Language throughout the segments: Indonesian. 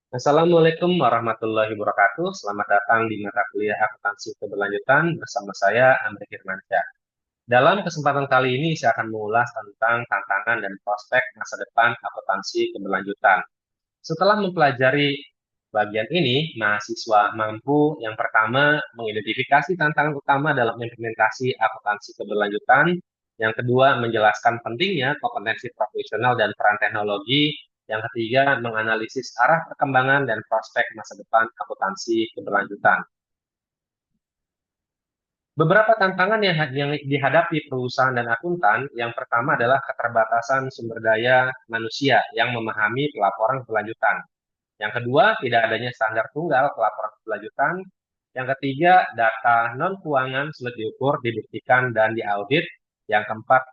Assalamualaikum warahmatullahi wabarakatuh. Selamat datang di mata kuliah akuntansi keberlanjutan bersama saya Amri Firmansyah. Dalam kesempatan kali ini saya akan mengulas tentang tantangan dan prospek masa depan akuntansi keberlanjutan. Setelah mempelajari bagian ini, mahasiswa mampu yang pertama mengidentifikasi tantangan utama dalam implementasi akuntansi keberlanjutan, yang kedua menjelaskan pentingnya kompetensi profesional dan peran teknologi, yang ketiga menganalisis arah perkembangan dan prospek masa depan akuntansi keberlanjutan. Beberapa tantangan yang dihadapi perusahaan dan akuntan, yang pertama adalah keterbatasan sumber daya manusia yang memahami pelaporan keberlanjutan. Yang kedua, tidak adanya standar tunggal pelaporan keberlanjutan. Yang ketiga, data non-keuangan sulit diukur, dibuktikan, dan diaudit. Yang keempat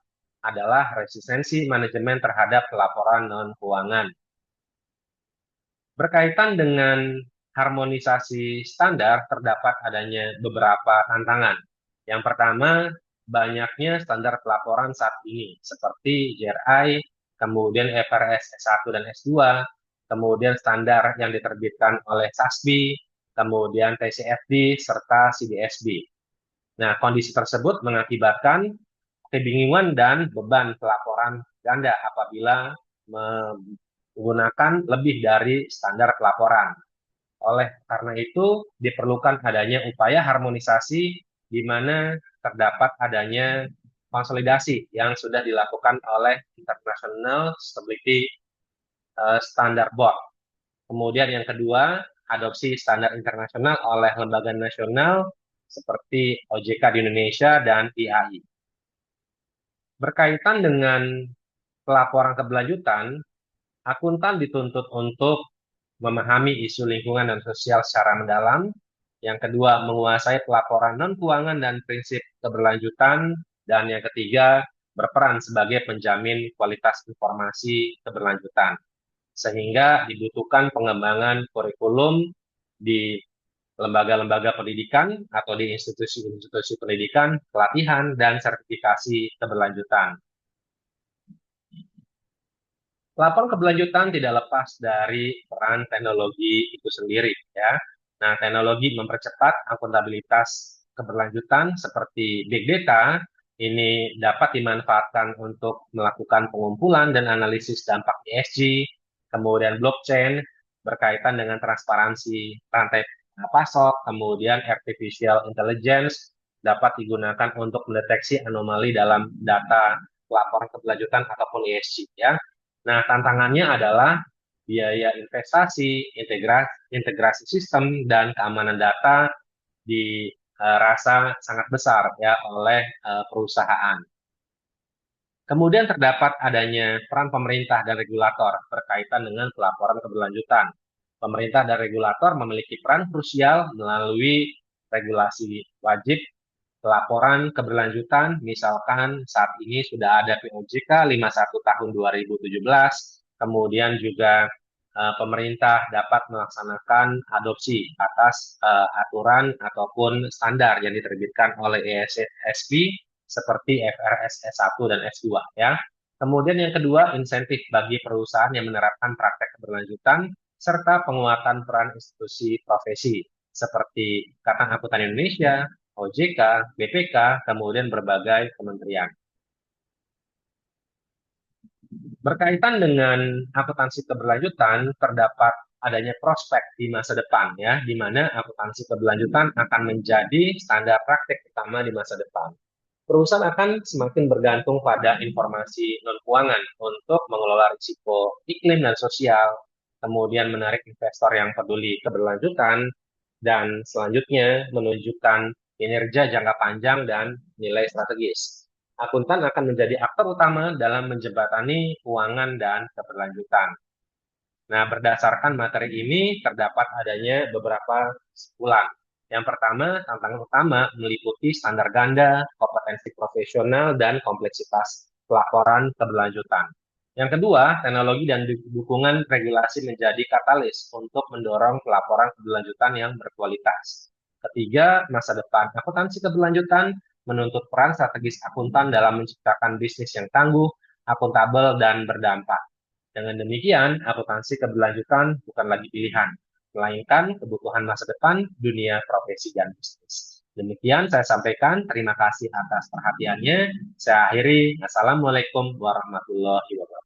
adalah resistensi manajemen terhadap pelaporan non-keuangan. Berkaitan dengan harmonisasi standar, terdapat adanya beberapa tantangan. Yang pertama, banyaknya standar pelaporan saat ini, seperti JRI, kemudian FRS S1 dan S2, kemudian standar yang diterbitkan oleh SASB, kemudian TCFD, serta CDSB. Nah, kondisi tersebut mengakibatkan kebingungan dan beban pelaporan ganda apabila menggunakan lebih dari standar pelaporan. Oleh karena itu, diperlukan adanya upaya harmonisasi di mana terdapat adanya konsolidasi yang sudah dilakukan oleh International Stability Standard Board. Kemudian yang kedua, adopsi standar internasional oleh lembaga nasional seperti OJK di Indonesia dan IAI. Berkaitan dengan pelaporan keberlanjutan, akuntan dituntut untuk memahami isu lingkungan dan sosial secara mendalam. Yang kedua, menguasai pelaporan non-keuangan dan prinsip keberlanjutan. Dan yang ketiga, berperan sebagai penjamin kualitas informasi keberlanjutan. Sehingga dibutuhkan pengembangan kurikulum di lembaga-lembaga pendidikan atau di institusi-institusi pendidikan, pelatihan, dan sertifikasi keberlanjutan. Laporan keberlanjutan tidak lepas dari peran teknologi itu sendiri, ya. Nah, teknologi mempercepat akuntabilitas keberlanjutan seperti big data ini dapat dimanfaatkan untuk melakukan pengumpulan dan analisis dampak ESG, kemudian blockchain berkaitan dengan transparansi rantai pasok, kemudian artificial intelligence dapat digunakan untuk mendeteksi anomali dalam data laporan keberlanjutan ataupun ESG, ya. Nah, tantangannya adalah biaya investasi, integrasi sistem, dan keamanan data dirasa sangat besar ya oleh perusahaan. Kemudian terdapat adanya peran pemerintah dan regulator berkaitan dengan pelaporan keberlanjutan. Pemerintah dan regulator memiliki peran krusial melalui regulasi wajib pelaporan keberlanjutan, misalkan saat ini sudah ada POJK 51 tahun 2017, kemudian juga pemerintah dapat melaksanakan adopsi atas aturan ataupun standar yang diterbitkan oleh ESSB seperti FRS S1 dan S2, ya. Kemudian yang kedua, insentif bagi perusahaan yang menerapkan praktek keberlanjutan serta penguatan peran institusi profesi seperti Ikatan Akuntan Indonesia, OJK, BPK, kemudian berbagai kementerian. Berkaitan dengan akuntansi keberlanjutan, terdapat adanya prospek di masa depan, ya, di mana akuntansi keberlanjutan akan menjadi standar praktik utama di masa depan. Perusahaan akan semakin bergantung pada informasi non-keuangan untuk mengelola risiko iklim dan sosial, kemudian menarik investor yang peduli keberlanjutan, dan selanjutnya menunjukkan kinerja jangka panjang dan nilai strategis. Akuntan akan menjadi aktor utama dalam menjembatani keuangan dan keberlanjutan. Nah, berdasarkan materi ini terdapat adanya beberapa kesimpulan. Yang pertama, tantangan utama meliputi standar ganda, kompetensi profesional, dan kompleksitas pelaporan keberlanjutan. Yang kedua, teknologi dan dukungan regulasi menjadi katalis untuk mendorong pelaporan keberlanjutan yang berkualitas. Ketiga, masa depan akuntansi keberlanjutan menuntut peran strategis akuntan dalam menciptakan bisnis yang tangguh, akuntabel, dan berdampak. Dengan demikian, akuntansi keberlanjutan bukan lagi pilihan, melainkan kebutuhan masa depan dunia profesi dan bisnis. Demikian saya sampaikan. Terima kasih atas perhatiannya. Saya akhiri. Assalamualaikum warahmatullahi wabarakatuh.